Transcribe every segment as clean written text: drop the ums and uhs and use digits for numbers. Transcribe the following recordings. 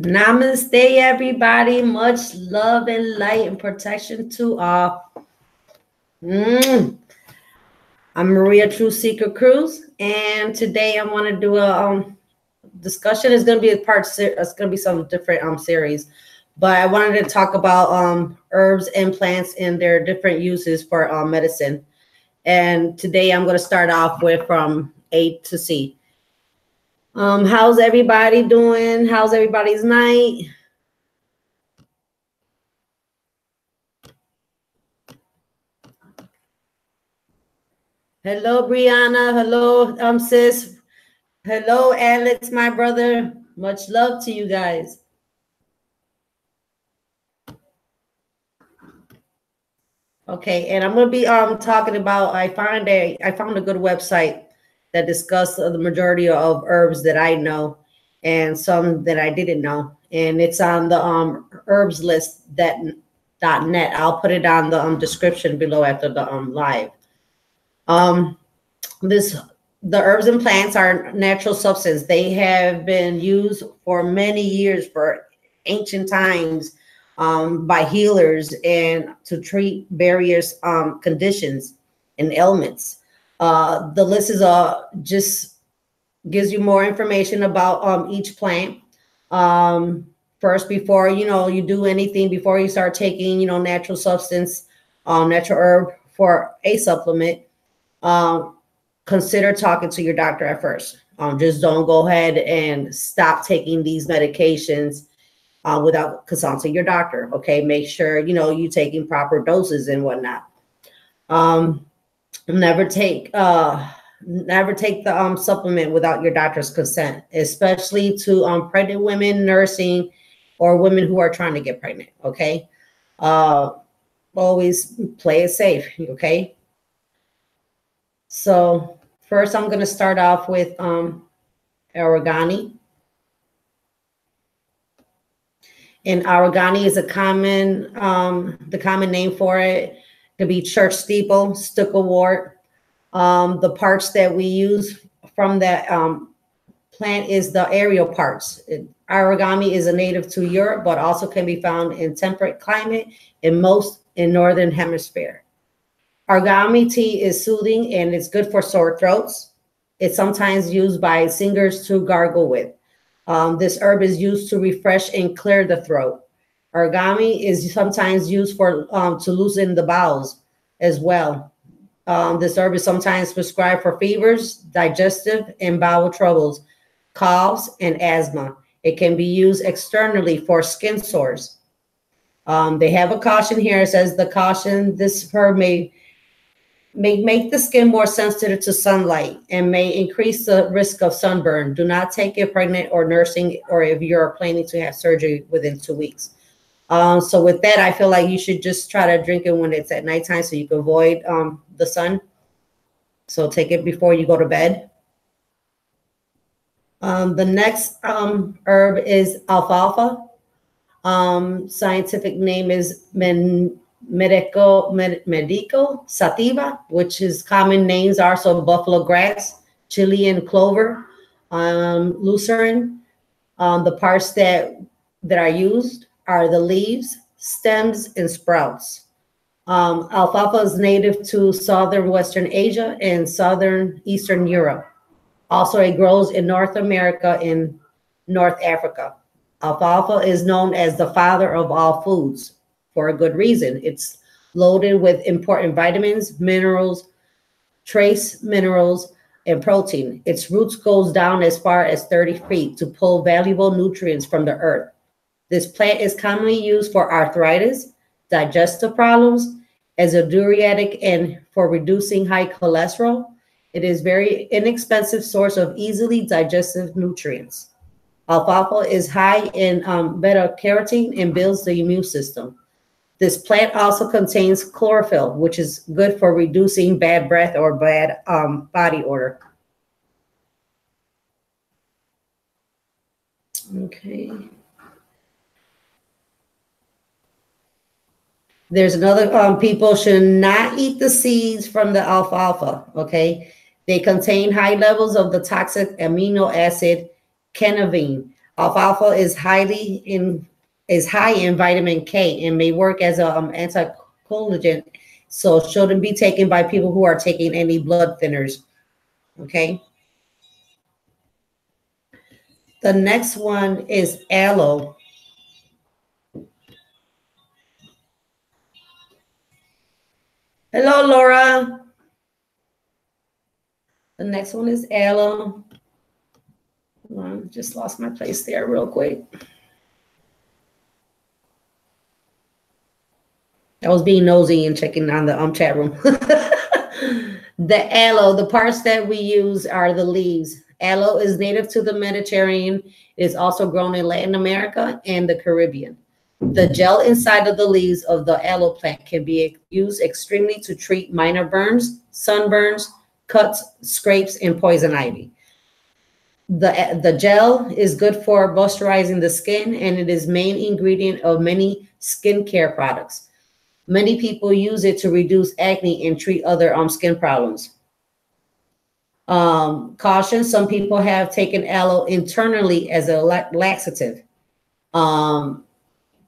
Namaste, everybody. Much love and light and protection to all. I'm Maria True Seeker Cruz, and today I want to do a discussion. It's going to be a part. It's going to be some different series, but I wanted to talk about herbs and plants and their different uses for medicine. And today I'm going to start off with from A to C. How's everybody doing? How's everybody's night? Hello, Brianna. Hello, sis. Hello, Alex, my brother. Much love to you guys. Okay, and I'm gonna be talking about. I found a good website that discussed the majority of herbs that I know and some that I didn't know, and it's on the herbs list .net. I'll put it on the description below after the live. The herbs and plants are natural substance. They have been used for many years, for ancient times, by healers and to treat various conditions and ailments. The list is just gives you more information about each plant. First, before you do anything, before you start taking natural substance, natural herb for a supplement, consider talking to your doctor at first. Just don't go ahead and stop taking these medications without consulting your doctor. Okay, make sure you're taking proper doses and whatnot. Never take the supplement without your doctor's consent, especially to pregnant women, nursing, or women who are trying to get pregnant. Okay, always play it safe. Okay, so First, I'm going to start off with origami. And origami is a common, the common name for it could be church steeple, stucco-wort. The parts that we use from that plant is the aerial parts. Origami is a native to Europe, but also can be found in temperate climate in most in northern hemisphere. Origami tea is soothing and it's good for sore throats. It's sometimes used by singers to gargle with. This herb is used to refresh and clear the throat. Origami is sometimes used for to loosen the bowels as well. This herb is sometimes prescribed for fevers, digestive and bowel troubles, coughs, and asthma. It can be used externally for skin sores. They have a caution here. It says the caution, this herb may make the skin more sensitive to sunlight and may increase the risk of sunburn. Do not take it pregnant or nursing, or if you're planning to have surgery within 2 weeks. So with that, I feel like you should just try to drink it when it's at nighttime so you can avoid the sun. So take it before you go to bed. The next herb is alfalfa. Scientific name is Medico sativa, which is common names are so buffalo grass, Chilean clover, lucerne. The parts that are used are the leaves, stems, and sprouts. Alfalfa is native to southern Western Asia and southern Eastern Europe. Also, it grows in North America and North Africa. Alfalfa is known as the father of all foods for a good reason. It's loaded with important vitamins, minerals, trace minerals, and protein. Its roots goes down as far as 30 feet to pull valuable nutrients from the earth. This plant is commonly used for arthritis, digestive problems, as a diuretic, and for reducing high cholesterol. It is very inexpensive source of easily digestive nutrients. Alfalfa is high in beta-carotene and builds the immune system. This plant also contains chlorophyll, which is good for reducing bad breath or bad body odor. Okay. There's another, people should not eat the seeds from the alfalfa, okay? They contain high levels of the toxic amino acid cannabine. Alfalfa is high in vitamin K and may work as an anticoagulant, so shouldn't be taken by people who are taking any blood thinners, okay? The next one is aloe. Hello, Laura. The next one is aloe. Just lost my place there real quick. I was being nosy and checking on the chat room. The aloe, the parts that we use are the leaves. Aloe is native to the Mediterranean. It is also grown in Latin America and the Caribbean. The gel inside of the leaves of the aloe plant can be used extremely to treat minor burns, sunburns, cuts, scrapes, and poison ivy. The gel is good for moisturizing the skin, and it is main ingredient of many skincare products. Many people use it to reduce acne and treat other skin problems. Caution, some people have taken aloe internally as a laxative,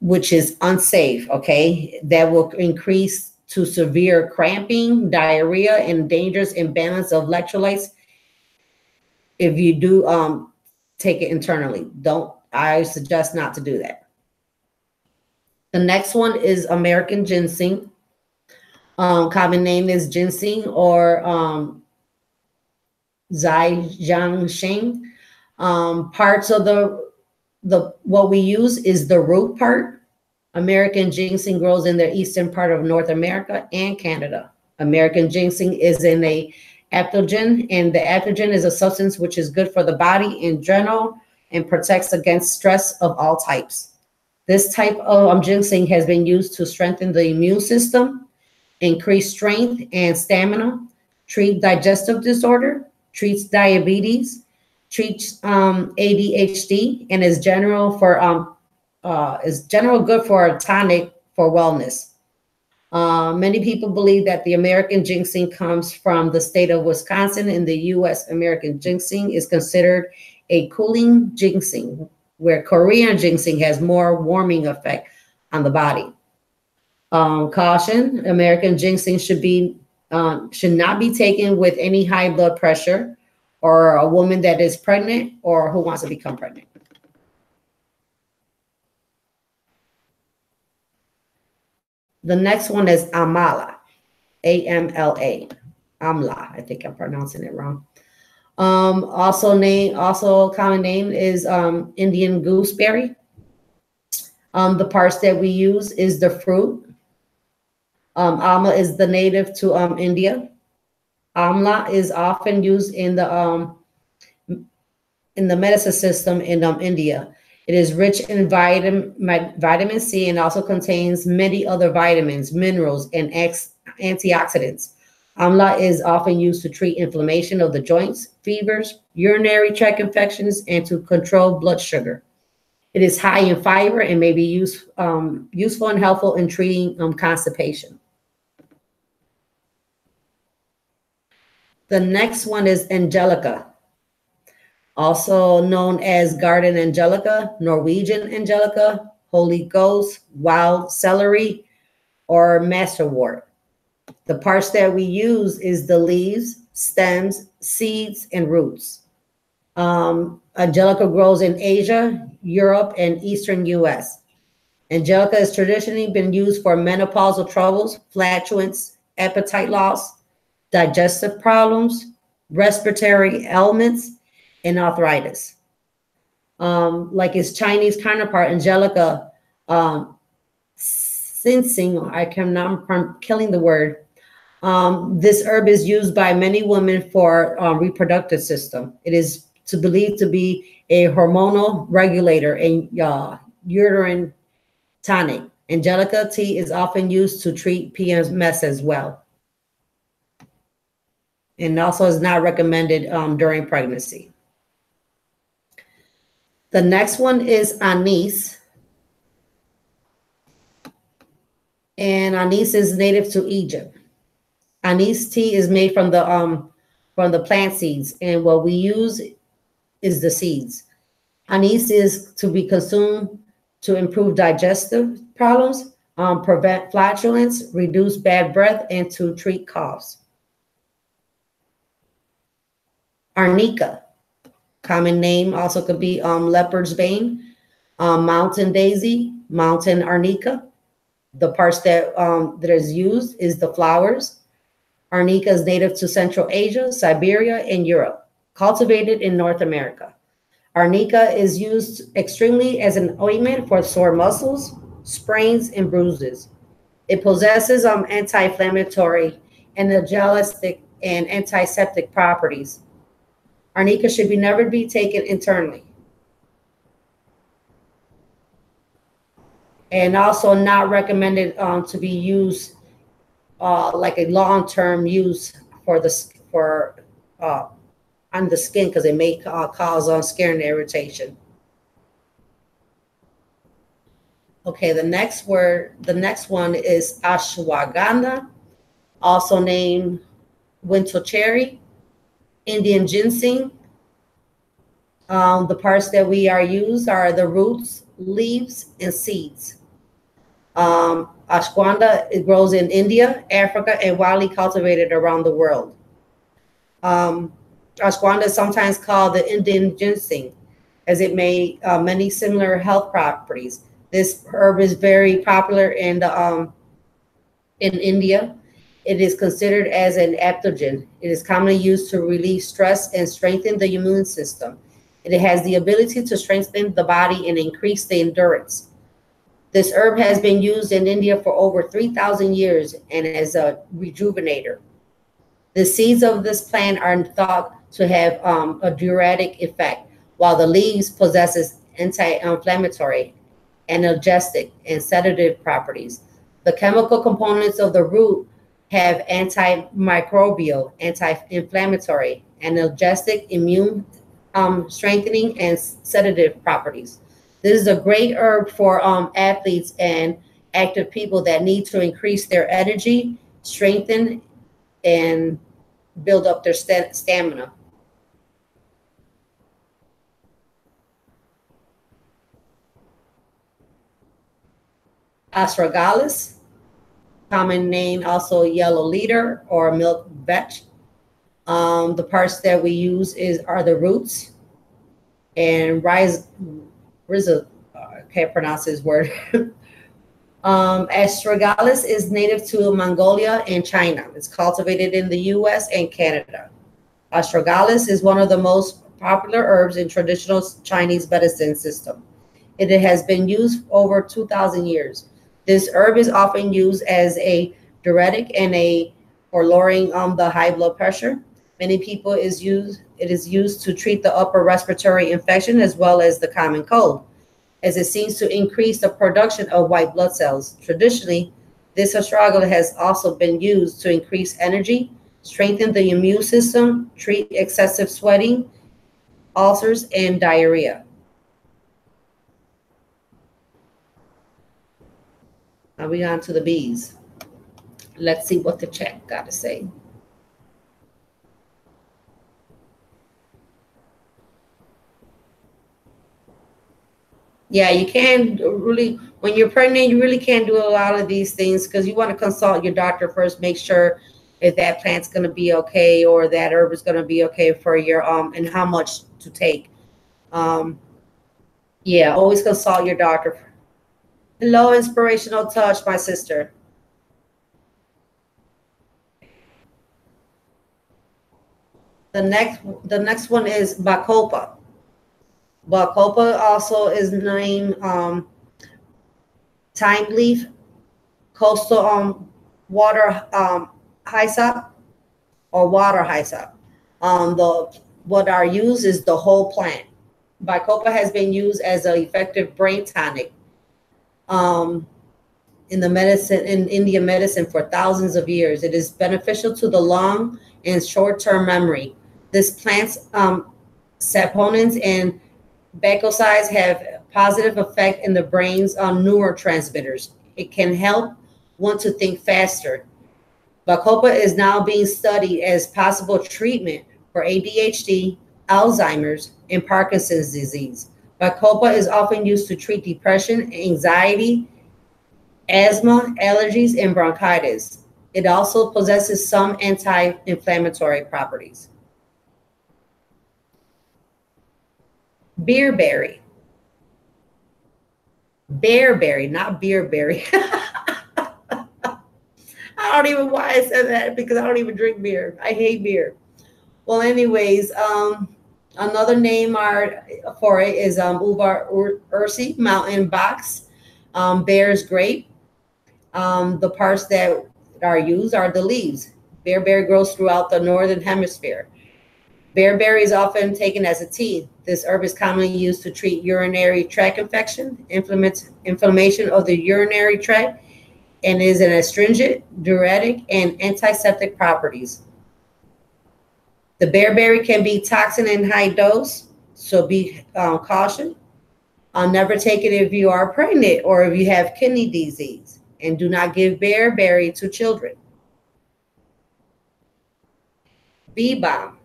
which is unsafe, okay? That will increase to severe cramping, diarrhea, and dangerous imbalance of electrolytes if you do take it internally. I suggest not to do that. The next one is American ginseng. Common name is ginseng or zaijiangsheng. Parts of what we use is the root part. American ginseng grows in the eastern part of North America and Canada. American ginseng is in a adaptogen, and the adaptogen is a substance which is good for the body in general and protects against stress of all types. This type of ginseng has been used to strengthen the immune system, increase strength and stamina, treat digestive disorder, treats diabetes, treats ADHD, and is general good for a tonic for wellness. Many people believe that the American ginseng comes from the state of Wisconsin. In the U.S., American ginseng is considered a cooling ginseng, where Korean ginseng has more warming effect on the body. Caution: American ginseng should not be taken with any high blood pressure or a woman that is pregnant or who wants to become pregnant. The next one is amala, AMLA, amla. I think I'm pronouncing it wrong. Also common name is Indian gooseberry. The parts that we use is the fruit. Amla is the native to India. Amla is often used in the medicine system in India. It is rich in vitamin C and also contains many other vitamins, minerals, and antioxidants. Amla is often used to treat inflammation of the joints, fevers, urinary tract infections, and to control blood sugar. It is high in fiber and may be useful and helpful in treating constipation. The next one is angelica, also known as garden angelica, Norwegian angelica, Holy Ghost, wild celery, or masterwort. The parts that we use is the leaves, stems, seeds, and roots. Angelica grows in Asia, Europe, and Eastern US. Angelica has traditionally been used for menopausal troubles, flatulence, appetite loss, digestive problems, respiratory ailments, and arthritis. Like its Chinese counterpart, Angelica Sinsing, I'm killing the word. This herb is used by many women for reproductive system. It is believed to be a hormonal regulator and uterine tonic. Angelica tea is often used to treat PMS as well, and also is not recommended during pregnancy. The next one is anise. And anise is native to Egypt. Anise tea is made from the plant seeds, and what we use is the seeds. Anise is to be consumed to improve digestive problems, prevent flatulence, reduce bad breath, and to treat coughs. Arnica, common name also could be leopard's bane, mountain daisy, mountain arnica. The parts that is used is the flowers. Arnica is native to Central Asia, Siberia, and Europe, cultivated in North America. Arnica is used extremely as an ointment for sore muscles, sprains, and bruises. It possesses anti-inflammatory, analgesic, and antiseptic properties. Arnica should never be taken internally, and also not recommended to be used like a long-term use on the skin, because it may cause skin irritation. Okay, the next one is ashwagandha, also named winter cherry, Indian ginseng. The parts that we use are the roots, leaves, and seeds. Ashwagandha, it grows in India, Africa, and widely cultivated around the world. Ashwagandha is sometimes called the Indian ginseng, as it may many similar health properties. This herb is very popular in India. It is considered as an adaptogen. It is commonly used to relieve stress and strengthen the immune system. It has the ability to strengthen the body and increase the endurance. This herb has been used in India for over 3,000 years and as a rejuvenator. The seeds of this plant are thought to have a diuretic effect, while the leaves possesses anti-inflammatory, analgesic, and sedative properties. The chemical components of the root have antimicrobial, anti-inflammatory, analgesic, immune strengthening, and sedative properties. This is a great herb for athletes and active people that need to increase their energy, strengthen, and build up their stamina. Astragalus, common name also yellow leader or milk vetch. The parts that we use are the roots and I can't pronounce his word. Astragalus is native to Mongolia and China. It's cultivated in the US and Canada. Astragalus is one of the most popular herbs in traditional Chinese medicine system. It has been used over 2,000 years. This herb is often used as a diuretic and for lowering the high blood pressure. Many people it is used to treat the upper respiratory infection as well as the common cold, as it seems to increase the production of white blood cells. Traditionally, this astragalus has also been used to increase energy, strengthen the immune system, treat excessive sweating, ulcers, and diarrhea. Now we on to the bees. Let's see what the chat got to say. Yeah, you can't really, when you're pregnant, you really can't do a lot of these things because you want to consult your doctor first, make sure if that plant's going to be okay or that herb is going to be okay for your, and how much to take. Yeah, always consult your doctor. Hello, Inspirational Touch, my sister. The next one is Bacopa. Bacopa also is named thyme leaf, coastal water hyssop or water hyssop. What are used is the whole plant. Bacopa has been used as an effective brain tonic in Indian medicine for thousands of years. It is beneficial to the long and short-term memory. This plant's saponins and bacosides have positive effect in the brain's neurotransmitters. It can help one to think faster. Bacopa is now being studied as possible treatment for ADHD, Alzheimer's, and Parkinson's disease. Bacopa is often used to treat depression, anxiety, asthma, allergies, and bronchitis. It also possesses some anti-inflammatory properties. Beerberry. Bearberry, not beerberry. I don't even know why I said that because I don't even drink beer. I hate beer. Well, anyways, another name for it is Uva ursi, mountain box, bear's grape. The parts that are used are the leaves. Bearberry grows throughout the northern hemisphere. Bearberry is often taken as a tea. This herb is commonly used to treat urinary tract infection, inflammation of the urinary tract, and is an astringent, diuretic, and antiseptic properties. The bearberry can be toxic in high dose, so be cautioned. Never take it if you are pregnant or if you have kidney disease, and do not give bearberry to children. Bee balm.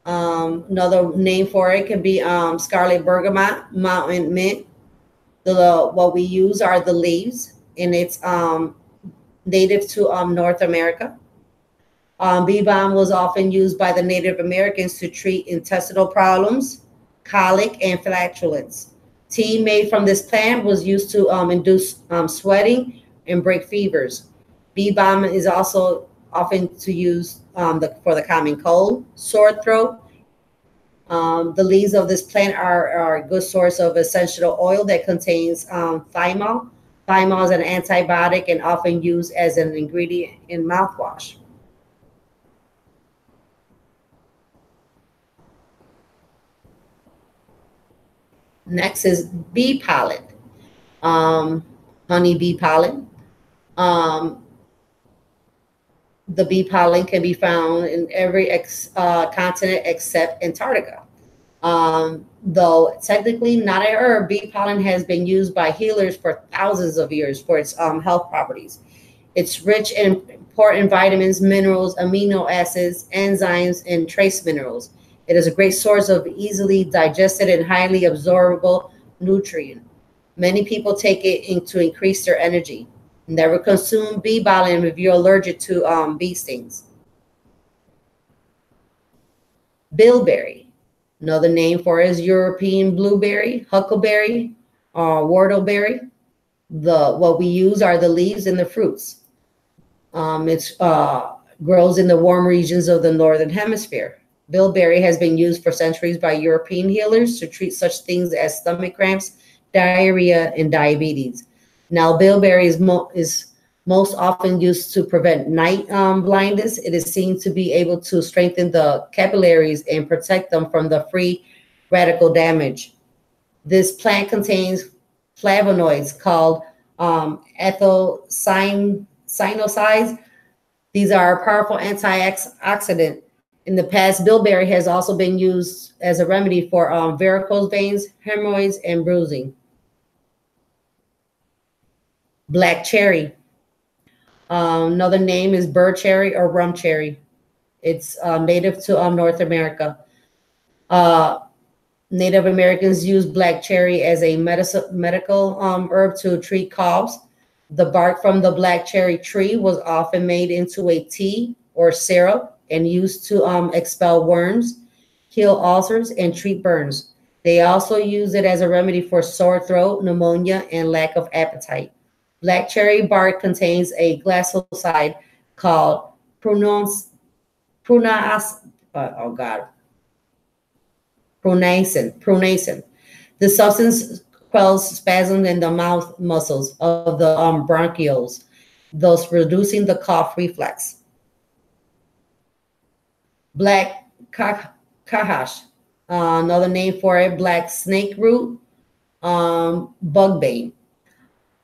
Another name for it can be scarlet bergamot, mountain mint. What we use are the leaves, and it's native to North America. Bee balm was often used by the Native Americans to treat intestinal problems, colic, and flatulence. Tea made from this plant was used to induce sweating and break fevers. Bee balm is also often to use for the common cold, sore throat. The leaves of this plant are a good source of essential oil that contains thymol. Thymol is an antibiotic and often used as an ingredient in mouthwash. Next is bee pollen, honey bee pollen. The bee pollen can be found in every continent except Antarctica. Though technically not a herb, bee pollen has been used by healers for thousands of years for its health properties. It's rich in important vitamins, minerals, amino acids, enzymes, and trace minerals. It is a great source of easily digested and highly absorbable nutrient. Many people take it to increase their energy. Never consume bee pollen if you're allergic to bee stings. Bilberry. Another name for it is European blueberry, huckleberry, or whortleberry. What we use are the leaves and the fruits. It grows in the warm regions of the northern hemisphere. Bilberry has been used for centuries by European healers to treat such things as stomach cramps, diarrhea, and diabetes. Now, bilberry is most often used to prevent night blindness. It is seen to be able to strengthen the capillaries and protect them from the free radical damage. This plant contains flavonoids called ethylcyanosides. These are a powerful antioxidant. In the past, bilberry has also been used as a remedy for varicose veins, hemorrhoids, and bruising. Black cherry. Another name is bird cherry or rum cherry. It's native to North America. Native Americans use black cherry as a medical herb to treat coughs. The bark from the black cherry tree was often made into a tea or syrup and used to expel worms, heal ulcers, and treat burns. They also use it as a remedy for sore throat, pneumonia, and lack of appetite. Black cherry bark contains a glycoside called pronacin. The substance quells spasms in the mouth muscles of the bronchioles, thus reducing the cough reflex. Black kahash, another name for it, black snake root, bugbane.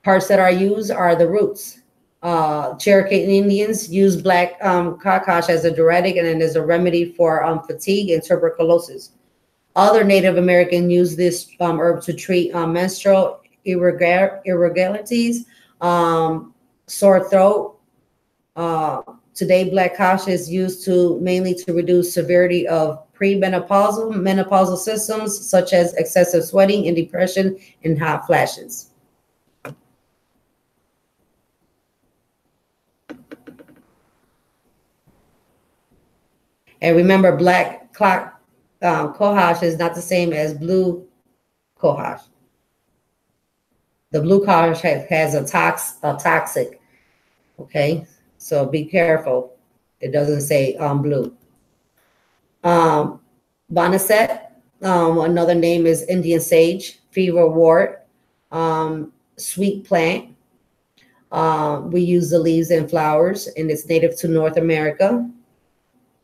Parts that are used are the roots. Cherokee Indians use black kakash as a diuretic and as a remedy for fatigue and tuberculosis. Other Native Americans use this herb to treat menstrual irregularities, sore throat. Today, black kash is used mainly to reduce severity of menopausal symptoms such as excessive sweating and depression and hot flashes. And remember, black cohosh is not the same as blue cohosh. The blue cohosh has a toxic. Okay, so be careful. It doesn't say blue. Boneset, another name is Indian sage, fever wort, sweet plant. We use the leaves and flowers, and it's native to North America.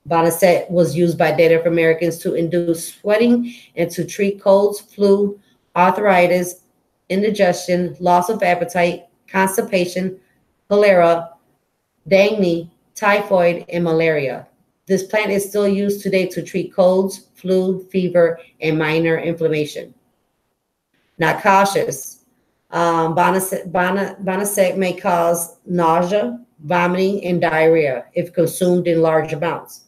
Boneset was used by Native Americans to induce sweating and to treat colds, flu, arthritis, indigestion, loss of appetite, constipation, cholera, dengue, typhoid, and malaria. This plant is still used today to treat colds, flu, fever, and minor inflammation. Now, cautious. Boneset may cause nausea, vomiting, and diarrhea if consumed in large amounts.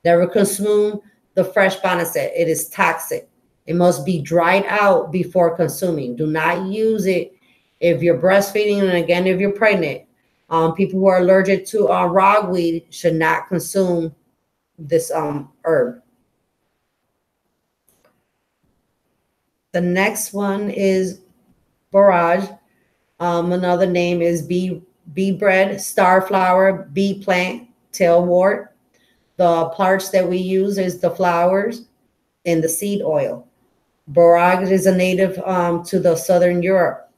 Never consume the fresh boneset. It is toxic. It must be dried out before consuming. Do not use it if you're breastfeeding, and again, if you're pregnant. People who are allergic to ragweed should not consume this herb. The next one is borage. Another name is bee bread, starflower, bee plant, tailwort. The parts that we use is the flowers and the seed oil. Borage is a native to the Southern Europe.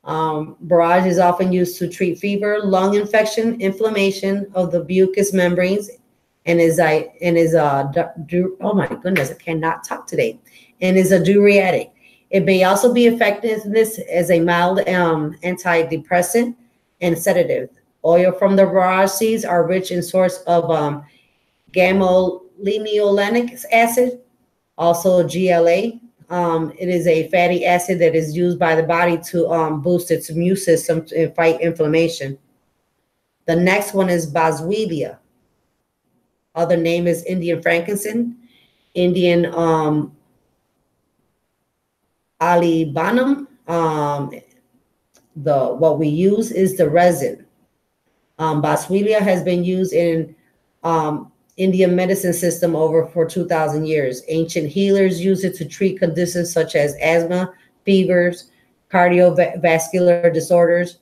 Borage is often used to treat fever, lung infection, inflammation of the mucous membranes, and is oh my goodness, I cannot talk today, and is a diuretic. It may also be effective as a mild antidepressant and sedative. Oil from the borage seeds are rich in source of gamma-linolenic acid, also GLA. It is a fatty acid that is used by the body to boost its immune system and fight inflammation. The next one is boswellia. Other name is Indian frankincense, Indian olibanum. What we use is the resin. Boswellia has been used in Indian medicine system over for 2,000 years. Ancient healers used it to treat conditions such as asthma, fevers, cardiovascular disorders,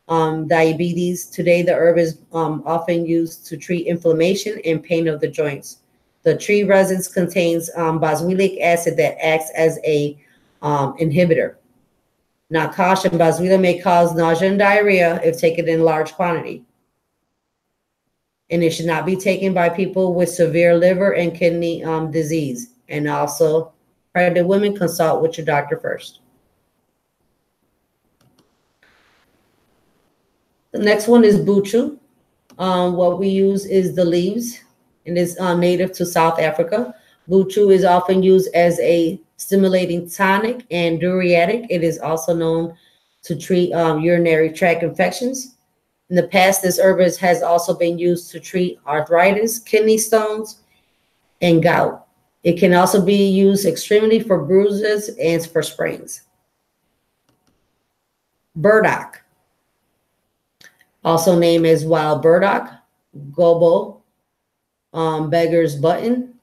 diabetes. Today, the herb is often used to treat inflammation and pain of the joints. The tree resins contains boswellic acid that acts as a inhibitor. Now, caution, boswellia may cause nausea and diarrhea if taken in large quantity. And it should not be taken by people with severe liver and kidney disease. And also, pregnant women, consult with your doctor first. The next one is buchu. What we use is the leaves, and it's native to South Africa. Buchu is often used as a stimulating tonic and diuretic. It is also known to treat urinary tract infections. In the past, this herb has also been used to treat arthritis, kidney stones, and gout. It can also be used extremely for bruises and for sprains. Burdock, also named as wild burdock, gobo, beggar's button.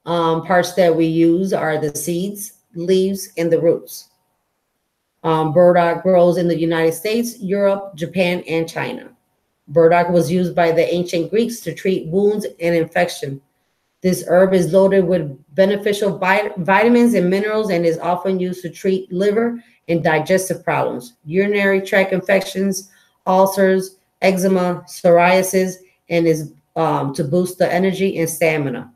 Parts that we use are the seeds, leaves, and the roots. Burdock grows in the United States, Europe, Japan, and China. Burdock was used by the ancient Greeks to treat wounds and infection. This herb is loaded with beneficial vitamins and minerals and is often used to treat liver and digestive problems, urinary tract infections, ulcers, eczema, psoriasis, and is to boost the energy and stamina.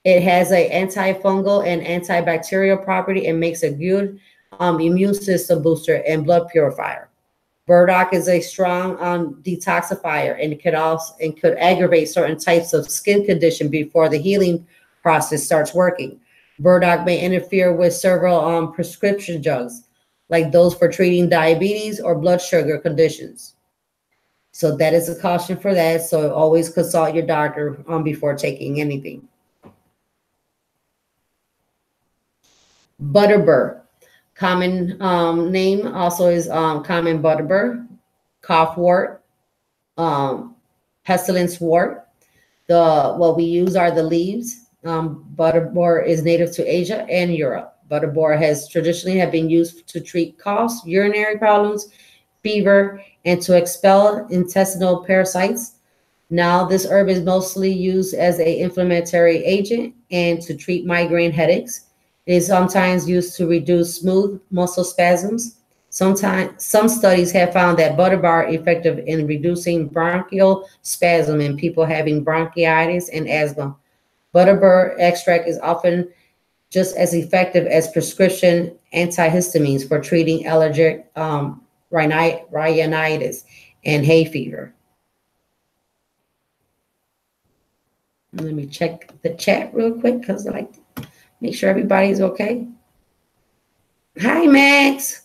It has an antifungal and antibacterial property and makes a good immune system booster and blood purifier. Burdock is a strong detoxifier and could aggravate certain types of skin condition before the healing process starts working. Burdock may interfere with several prescription drugs, like those for treating diabetes or blood sugar conditions. So that is a caution for that. So always consult your doctor before taking anything. Butterbur. Common name also is common butterbur, coughwort, pestilence wort. What we use are the leaves. Butterbur is native to Asia and Europe. Butterbur has traditionally have been used to treat coughs, urinary problems, fever, and to expel intestinal parasites. Now, this herb is mostly used as an inflammatory agent and to treat migraine headaches. It is sometimes used to reduce smooth muscle spasms. Some studies have found that butterbur is effective in reducing bronchial spasm in people having bronchitis and asthma. Butterbur extract is often just as effective as prescription antihistamines for treating allergic rhinitis and hay fever. Let me check the chat real quick because I like to make sure everybody's okay. Hi, Max.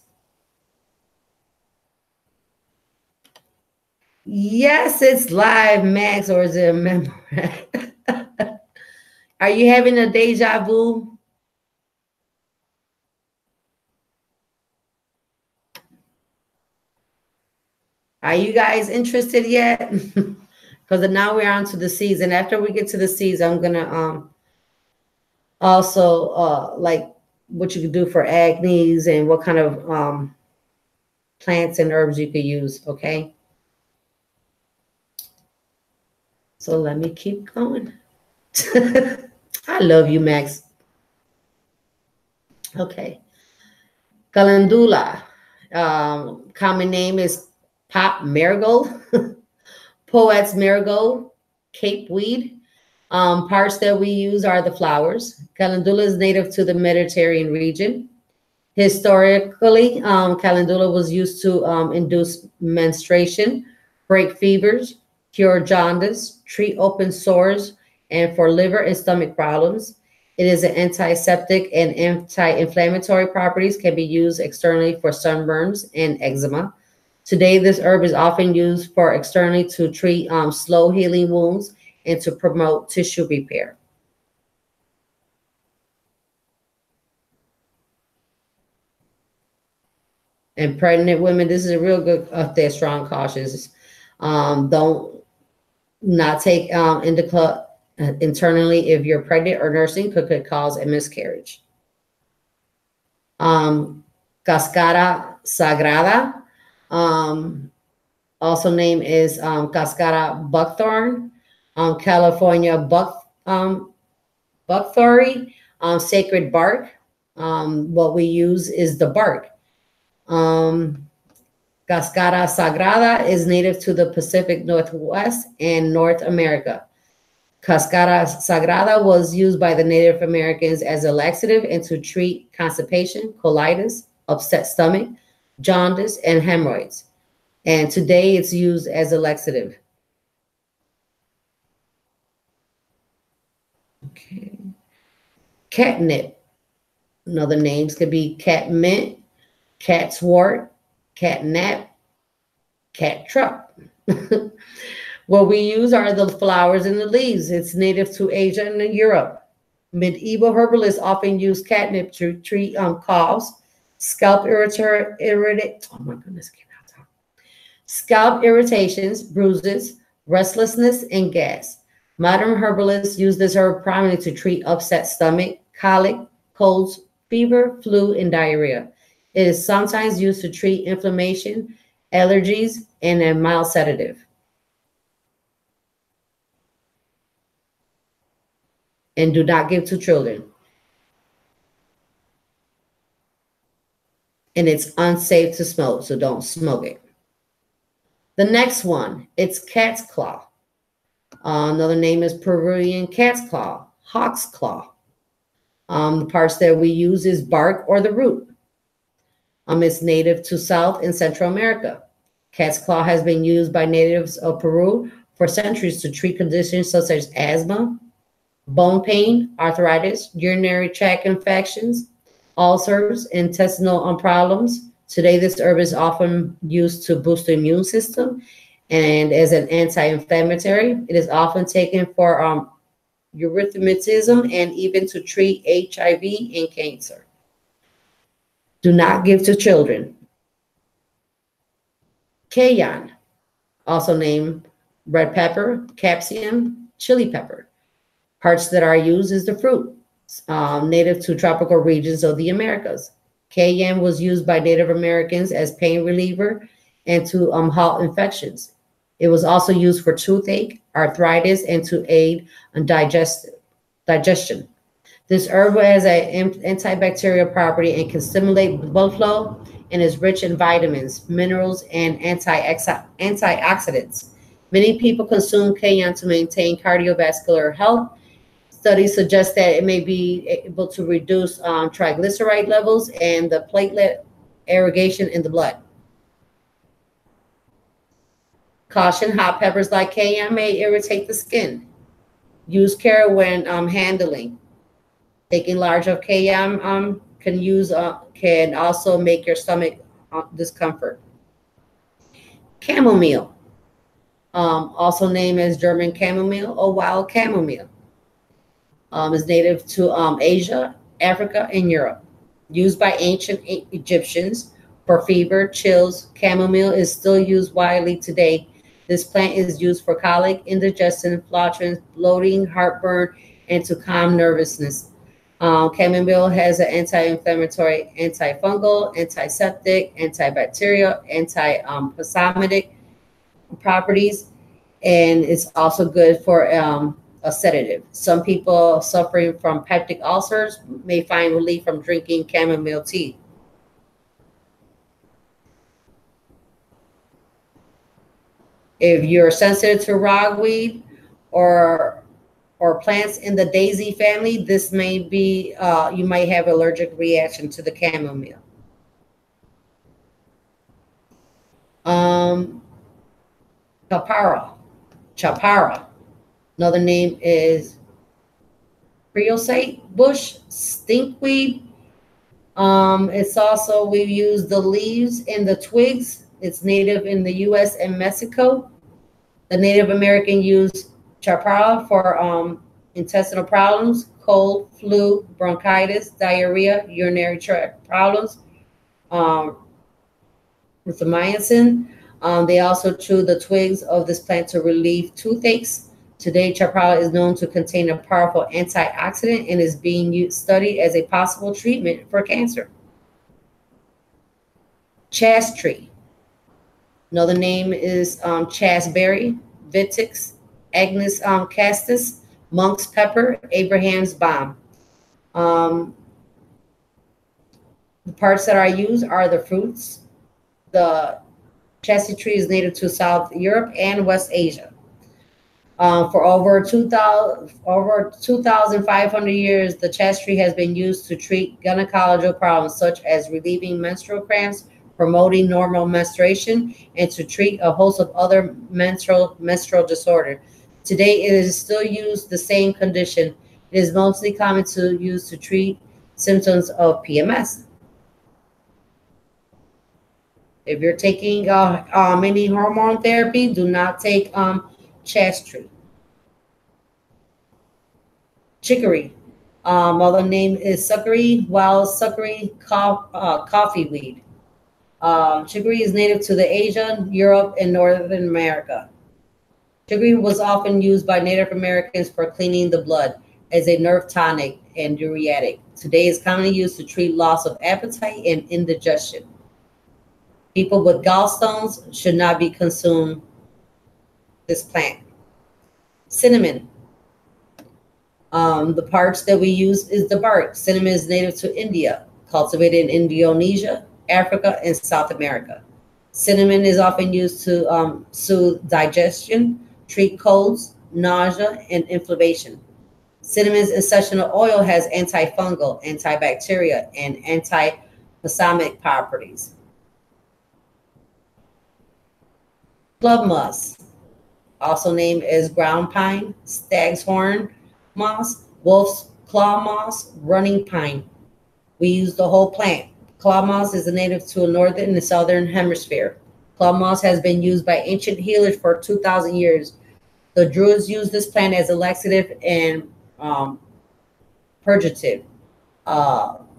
Yes, it's live, Max, or is it a memory? Are you having a deja vu? Are you guys interested yet? Because now we're on to the season. After we get to the season, I'm gonna also like what you could do for acne and what kind of plants and herbs you could use. Okay. So let me keep going. I love you, Max. Okay. Calendula. Common name is pop marigold, poet's marigold, cape weed. Parts that we use are the flowers. Calendula is native to the Mediterranean region. Historically, calendula was used to induce menstruation, break fevers, cure jaundice, treat open sores, and for liver and stomach problems. It is an antiseptic and anti-inflammatory properties can be used externally for sunburns and eczema. Today, this herb is often used for externally to treat slow healing wounds and to promote tissue repair. And pregnant women, this is a real good, they're strong cautions. Don't not take indica internally if you're pregnant or nursing could cause a miscarriage. Cascara sagrada, also named is cascara buckthorn, California buckthorn, sacred bark. What we use is the bark. Cascara sagrada is native to the Pacific Northwest and North America. Cascara sagrada was used by the Native Americans as a laxative and to treat constipation, colitis, upset stomach, jaundice, and hemorrhoids. And today it's used as a laxative. Okay. Catnip. Another names could be catmint, catswort, catnap, cattrup. What we use are the flowers and the leaves. It's native to Asia and Europe. Medieval herbalists often use catnip to treat coughs, scalp scalp irritations, bruises, restlessness, and gas. Modern herbalists use this herb primarily to treat upset stomach, colic, colds, fever, flu, and diarrhea. It is sometimes used to treat inflammation, allergies, and a mild sedative. And do not give to children. And it's unsafe to smoke, so don't smoke it. The next one, it's cat's claw. Another name is Peruvian cat's claw, hawk's claw. The parts that we use is bark or the root. It's native to South and Central America. Cat's claw has been used by natives of Peru for centuries to treat conditions such as asthma, bone pain, arthritis, urinary tract infections, ulcers, intestinal problems. Today, this herb is often used to boost the immune system and as an anti-inflammatory. It is often taken for erythematism and even to treat HIV and cancer. Do not give to children. Cayenne, also named red pepper, capsicum, chili pepper. Parts that are used is the fruit, native to tropical regions of the Americas. Cayenne was used by Native Americans as pain reliever and to halt infections. It was also used for toothache, arthritis, and to aid on digestion. This herb has an antibacterial property and can stimulate blood flow and is rich in vitamins, minerals, and antioxidants. Many people consume cayenne to maintain cardiovascular health. Studies suggest that it may be able to reduce triglyceride levels and the platelet irrigation in the blood. Caution, hot peppers like cayenne may irritate the skin. Use care when handling. Taking large of cayenne can also make your stomach discomfort. Chamomile, also named as German chamomile or wild chamomile. Is native to Asia, Africa, and Europe. Used by ancient Egyptians for fever, chills, chamomile is still used widely today. This plant is used for colic, indigestion, flatulence, bloating, heartburn, and to calm nervousness. Chamomile has an anti-inflammatory, antifungal, antiseptic, antibacterial, anti-plasmatic properties, and it's also good for a sedative. Some people suffering from peptic ulcers may find relief from drinking chamomile tea. If you're sensitive to ragweed or plants in the daisy family, this may be, you might have allergic reaction to the chamomile. Chapara. Chapara. Another name is Creosote bush, stinkweed. It's also, we use the leaves and the twigs. It's native in the U.S. and Mexico. The Native American use chapara for intestinal problems, cold, flu, bronchitis, diarrhea, urinary tract problems, um, rifamycin. They also chew the twigs of this plant to relieve toothaches. Today, chaparral is known to contain a powerful antioxidant and is being studied as a possible treatment for cancer. Chas tree. Another name is chasteberry, Vitex, Agnus castus, monk's pepper, Abraham's balm. The parts that are used are the fruits. The chastity tree is native to South Europe and West Asia. For over 2,500 years, the chastity tree has been used to treat gynecological problems such as relieving menstrual cramps, promoting normal menstruation, and to treat a host of other menstrual disorders. Today, it is still used the same condition. It is mostly common to use to treat symptoms of PMS. If you're taking any hormone therapy, do not take chastity. Chicory. Other name is succory, wild succory, coffee weed. Chicory is native to the Asia, Europe, and Northern America. Chicory was often used by Native Americans for cleaning the blood as a nerve tonic and diuretic. Today is commonly used to treat loss of appetite and indigestion. People with gallstones should not be consumed this plant. Cinnamon. The parts that we use is the bark. Cinnamon is native to India, cultivated in Indonesia, Africa, and South America. Cinnamon is often used to soothe digestion, treat colds, nausea, and inflammation. Cinnamon's essential oil has antifungal, antibacterial, and anti-balsamic properties. Club moss, also named as ground pine, stag's horn moss, wolf's claw moss, running pine. We use the whole plant. Claw moss is a native to the northern and southern hemisphere. Claw moss has been used by ancient healers for 2,000 years. The Druids used this plant as a laxative and purgative.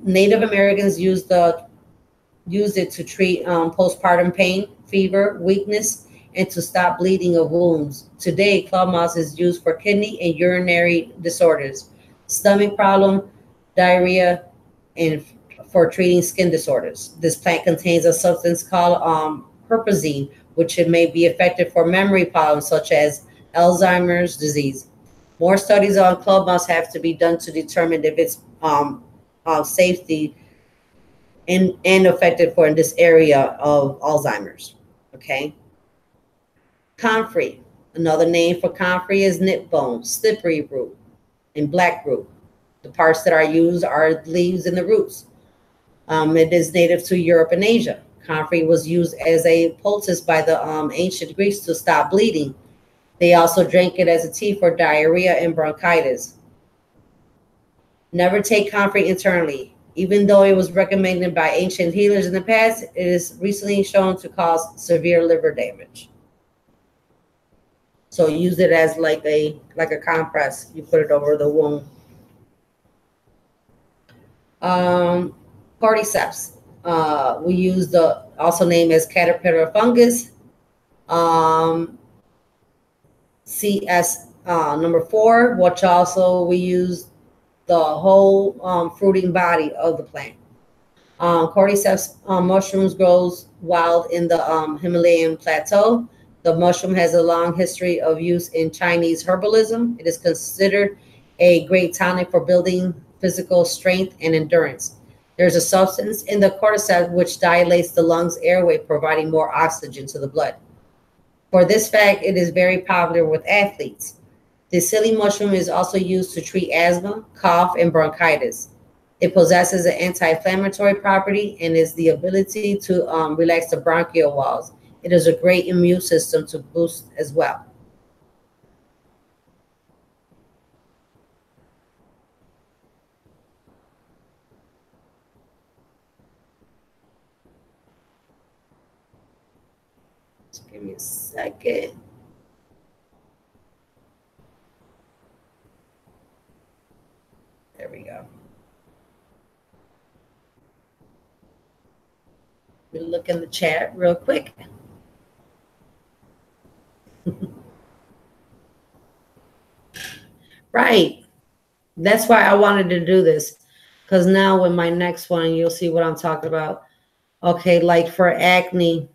Native Americans used it to treat postpartum pain, fever, weakness, and to stop bleeding of wounds. Today, claw moss is used for kidney and urinary disorders, stomach problem, diarrhea, and for treating skin disorders. This plant contains a substance called huperzine, which may be effective for memory problems such as Alzheimer's disease. More studies on club moss have to be done to determine if its safety and effective for in this area of Alzheimer's. Okay. Comfrey. Another name for comfrey is nip bone, slippery root, and black root. The parts that are used are the leaves and the roots. It is native to Europe and Asia. Comfrey was used as a poultice by the ancient Greeks to stop bleeding. They also drank it as a tea for diarrhea and bronchitis. Never take comfrey internally. Even though it was recommended by ancient healers in the past, it is recently shown to cause severe liver damage. So use it as like a compress. You put it over the wound. Cordyceps. We use the also named as caterpillar fungus. CS number 4, which also we use the whole fruiting body of the plant. Cordyceps mushrooms grows wild in the Himalayan plateau. The mushroom has a long history of use in Chinese herbalism. It is considered a great tonic for building physical strength and endurance. There's a substance in the cordyceps which dilates the lungs airway, providing more oxygen to the blood. For this fact, it is very popular with athletes. The psyllium mushroom is also used to treat asthma, cough, and bronchitis. It possesses an anti-inflammatory property and is the ability to relax the bronchial walls. It is a great immune system to boost as well. Just give me a second. There we go. We'll look in the chat real quick. Right. That's why I wanted to do this. Because now with my next one, you'll see what I'm talking about. Okay, like for acne,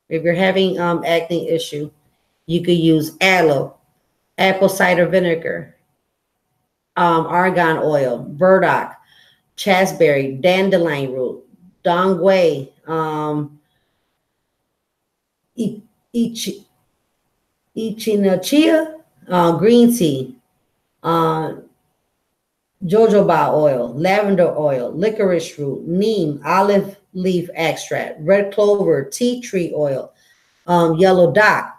if you're having acne issue, you could use aloe, apple cider vinegar, argan oil, burdock, chasteberry, dandelion root, dong quai, echinacea, green tea, uh, jojoba oil, lavender oil, licorice root, neem, olive leaf extract, red clover, tea tree oil, yellow dock.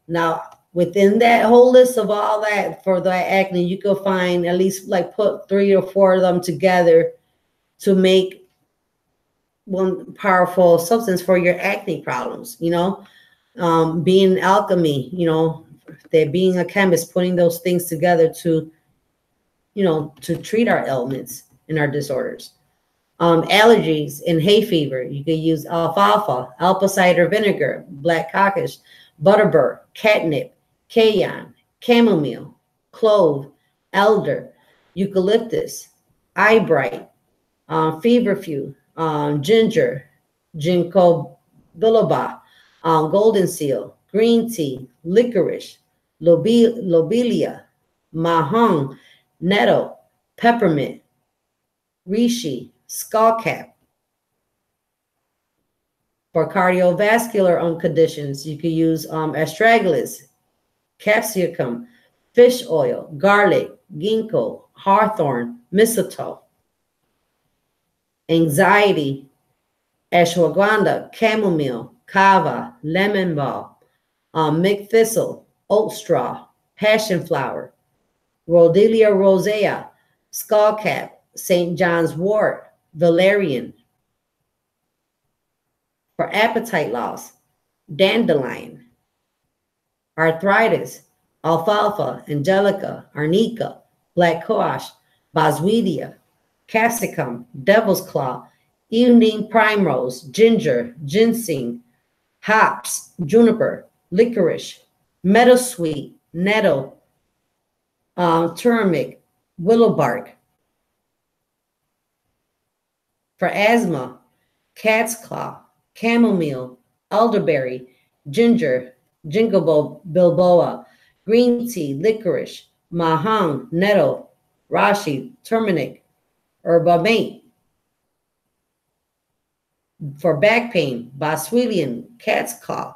Now, within that whole list of all that for the acne, you can find at least like put 3 or 4 of them together to make one powerful substance for your acne problems. You know, being alchemy, you know, that being a chemist, putting those things together to, you know, to treat our ailments and our disorders. Allergies and hay fever, you can use alfalfa, apple cider vinegar, black cocos, butterbur, catnip, cayenne, chamomile, clove, elder, eucalyptus, eyebright, feverfew, ginger, ginkgo biloba, golden seal, green tea, licorice, lobelia, mahong, nettle, peppermint, reishi, skullcap. For cardiovascular conditions, you could use astragalus, capsicum, fish oil, garlic, ginkgo, hawthorn, mistletoe. Anxiety, ashwagandha, chamomile, kava, lemon balm, milk thistle, oat straw, passion flower, Rhodelia rosea, skullcap, St. John's wort, valerian. For appetite loss, dandelion. Arthritis, alfalfa, angelica, arnica, black cohosh, boswellia, capsicum, devil's claw, evening primrose, ginger, ginseng, hops, juniper, licorice, meadowsweet, nettle, turmeric, willow bark. For asthma, cat's claw, chamomile, elderberry, ginger, ginkgo biloba, green tea, licorice, mahang, nettle, reishi, turmeric, bergamot. For back pain, boswellian, cat's claw,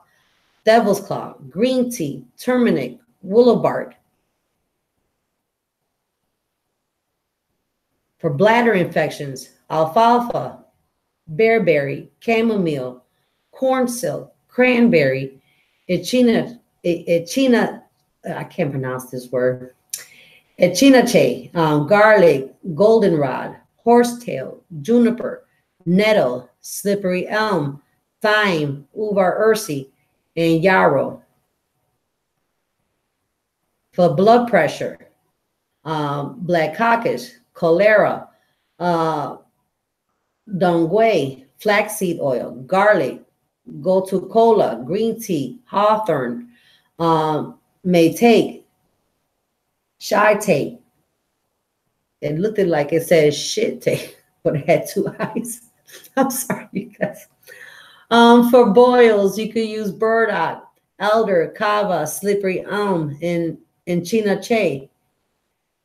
devil's claw, green tea, turmeric, willow bark. For bladder infections, alfalfa, bearberry, chamomile, corn silk, cranberry, echina, I can't pronounce this word, echinache, garlic, goldenrod, horsetail, juniper, nettle, slippery elm, thyme, uvar ursi, and yarrow. For blood pressure, black cocos, cholera, dong quai, flaxseed oil, garlic, gotu kola, green tea, hawthorn, may take, shy take. It looked like it said shit take, but it had 2 eyes. I'm sorry, you guys. For boils, you could use burdock, elder, kava, slippery elm, and chinache.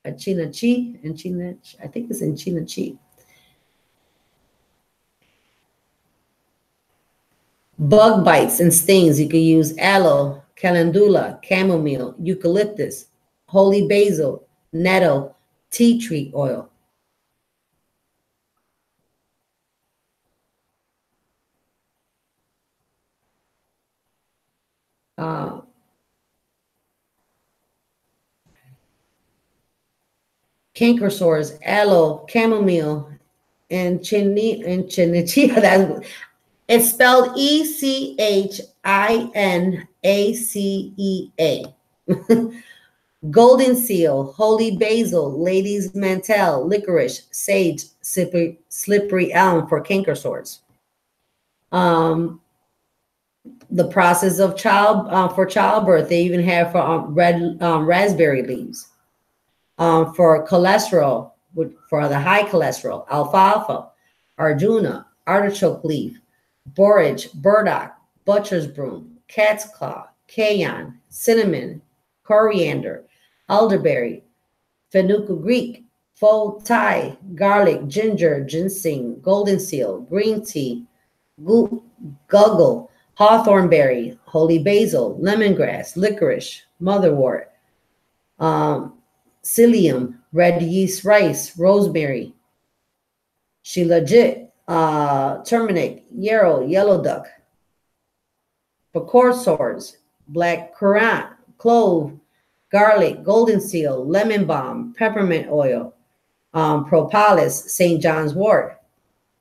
Chinachi, and chinach, I think it's in chinachi. Bug bites and stings, you could use aloe, calendula, chamomile, eucalyptus, holy basil, nettle, tea tree oil. uh, canker sores, aloe, chamomile, and chinichia. That's it's spelled ECHINACEA. Golden seal, holy basil, ladies mantel, licorice, sage, slippery elm for canker sores. Um, the process of for childbirth, they even have for red raspberry leaves. For cholesterol, for the high cholesterol, alfalfa, arjuna, artichoke leaf, borage, burdock, butcher's broom, cat's claw, cayenne, cinnamon, coriander, elderberry, fenugreek, faux Thai, garlic, ginger, ginseng, golden seal, green tea, guggle, hawthornberry, holy basil, lemongrass, licorice, motherwort, um, psyllium, red yeast rice, rosemary, shilajit, turmeric, yarrow, yellow duck. For cord sores, black currant, clove, garlic, golden seal, lemon balm, peppermint oil, propolis, St. John's wort,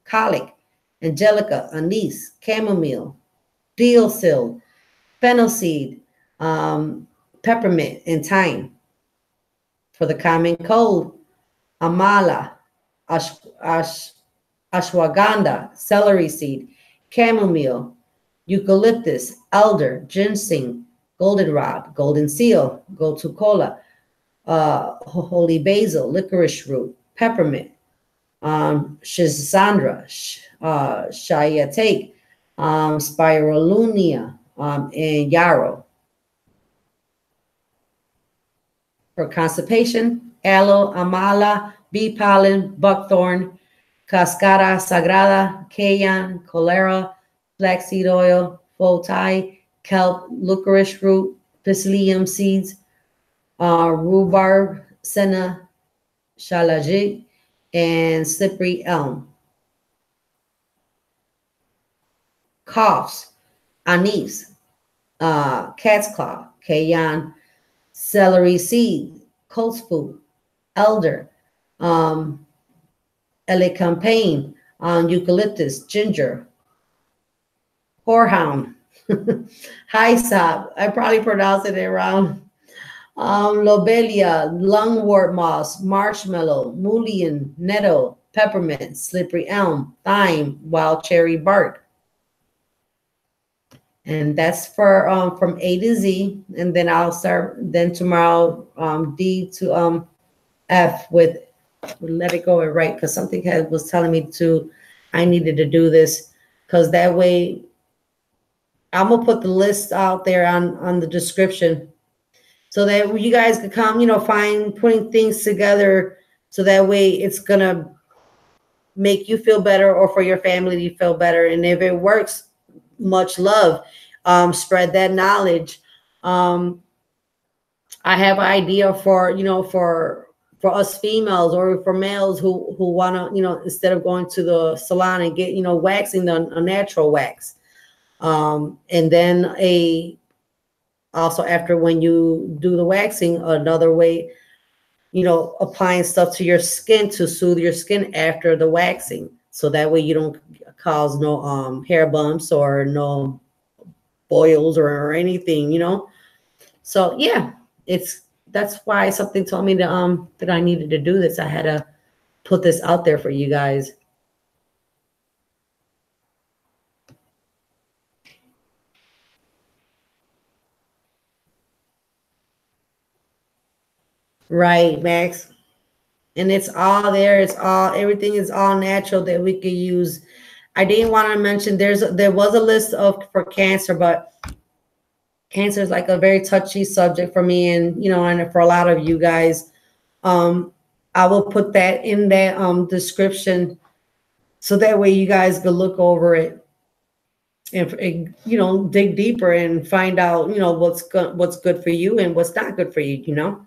colic, angelica, anise, chamomile, deal seal, fennel seed, peppermint, and thyme. For the common cold, amala, ashwagandha, celery seed, chamomile, eucalyptus, elder, ginseng, goldenrod, golden seal, gotu kola, holy basil, licorice root, peppermint, Schisandra, Shiatake, Spirulina, and yarrow. For constipation, aloe, amala, bee pollen, buckthorn, cascara sagrada, cayenne, cholera, flaxseed oil, faux Thai, kelp, licorice root, psyllium seeds, rhubarb, senna, shilajit, and slippery elm. Coughs, anise, cat's claw, cayenne, celery seed, coltsfoot, elder, elecampane, eucalyptus, ginger, horehound, hyssop, I probably pronounced it wrong, lobelia, lungwort moss, marshmallow, mullein, nettle, peppermint, slippery elm, thyme, wild cherry bark. And that's for from A to Z, and then I'll start then tomorrow D to F with let it go and write, because something was telling me I needed to do this, because that way I'm gonna put the list out there on the description, so that you guys could come, find putting things together, so that way it's gonna make you feel better, or for your family to feel better. And if it works, much love. Spread that knowledge. I have an idea for for us females, or for males who want to, instead of going to the salon and get waxing a natural wax, and then also after when you do the waxing, another way, applying stuff to your skin to soothe your skin after the waxing, so that way you don't cause no hair bumps or no boils or anything, So yeah, that's why something told me that I needed to do this. I had to put this out there for you guys. Right, Max. And it's all there. Everything is all natural that we could use. I didn't want to mention there was a list for cancer, but cancer is like a very touchy subject for me, and and for a lot of you guys. I will put that in that description, so that way you guys can look over it and dig deeper and find out what's good for you and what's not good for you.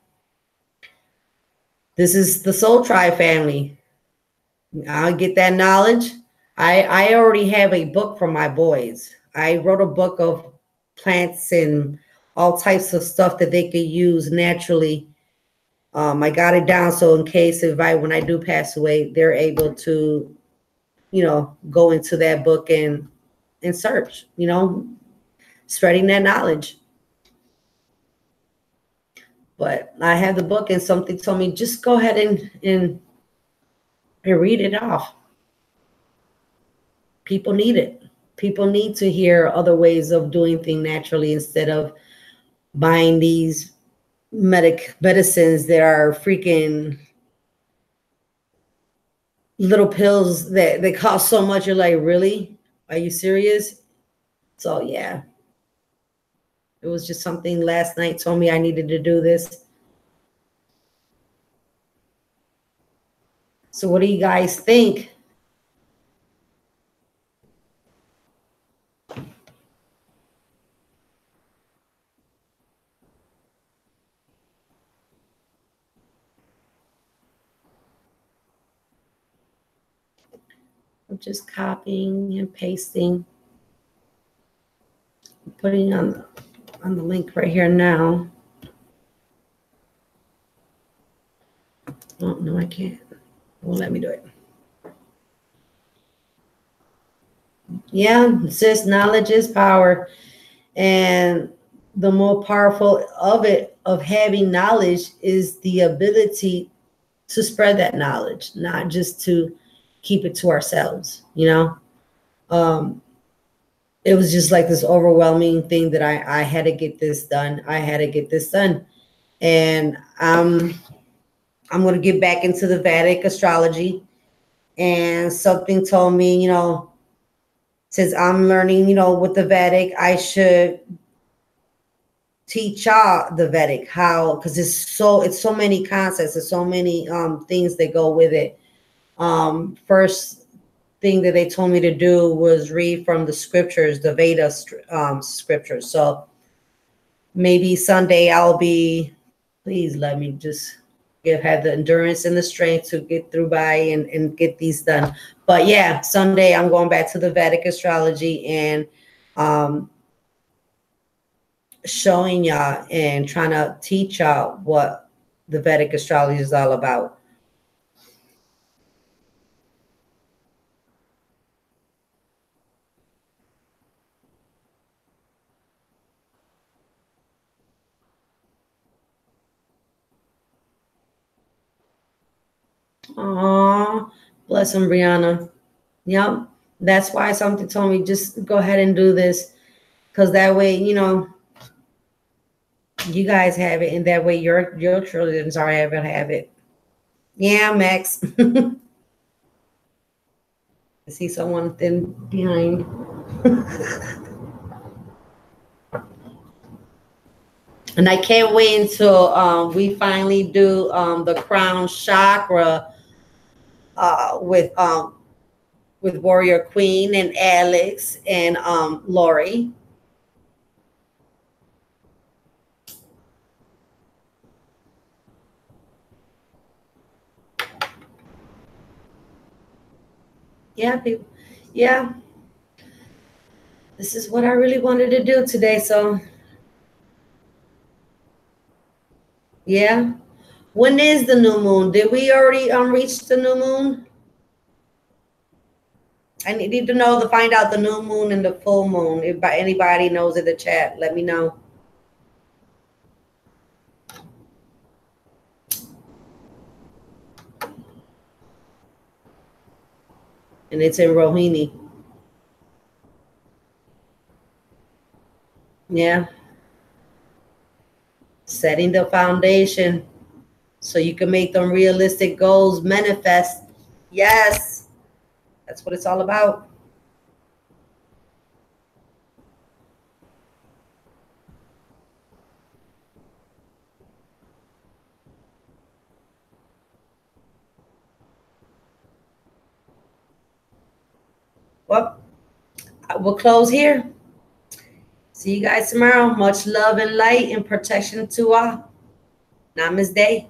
This is the Soul Tribe family. I'll get that knowledge. I already have a book for my boys. I wrote a book of plants and all types of stuff that they could use naturally. I got it down so in case when I do pass away, they're able to, go into that book and search, spreading that knowledge. But I have the book and something told me, just go ahead and read it off. People need it. People need to hear other ways of doing things naturally instead of buying these medicines that are freaking little pills that they cost so much. You're like, really? Are you serious? So yeah, it was just something last night told me I needed to do this. So what do you guys think? I'm just copying and pasting, putting on the link right here now. Oh, no, I can't. It won't let me do it. Yeah, it says knowledge is power. And the more powerful of having knowledge is the ability to spread that knowledge, not just to keep it to ourselves, It was just like this overwhelming thing that I had to get this done. I had to get this done. And I'm going to get back into the Vedic astrology. And something told me, since I'm learning, with the Vedic, I should teach y'all the Vedic, how, because it's so many concepts, there's so many things that go with it. First thing that they told me to do was read from the scriptures, the Veda scriptures. So maybe Sunday please let me just have the endurance and the strength to get through by and get these done. But yeah, Sunday I'm going back to the Vedic astrology and showing y'all and trying to teach y'all what the Vedic astrology is all about. Oh, bless him, Brianna. Yep. That's why something told me just go ahead and do this. Because that way, you guys have it, and that way your children's are able to have it. Yeah, Max. I see someone thin behind. And I can't wait until we finally do the crown chakra with Warrior Queen and Alex and Lori. Yeah, people. Yeah. This is what I really wanted to do today. So, yeah. When is the new moon? Did we already reach the new moon? I need to know to find out the new moon and the full moon. If anybody knows in the chat, let me know. And it's in Rohini. Yeah. Setting the foundation so you can make them realistic goals manifest. Yes. That's what it's all about. Well, we'll close here. See you guys tomorrow. Much love and light and protection to all. Namaste.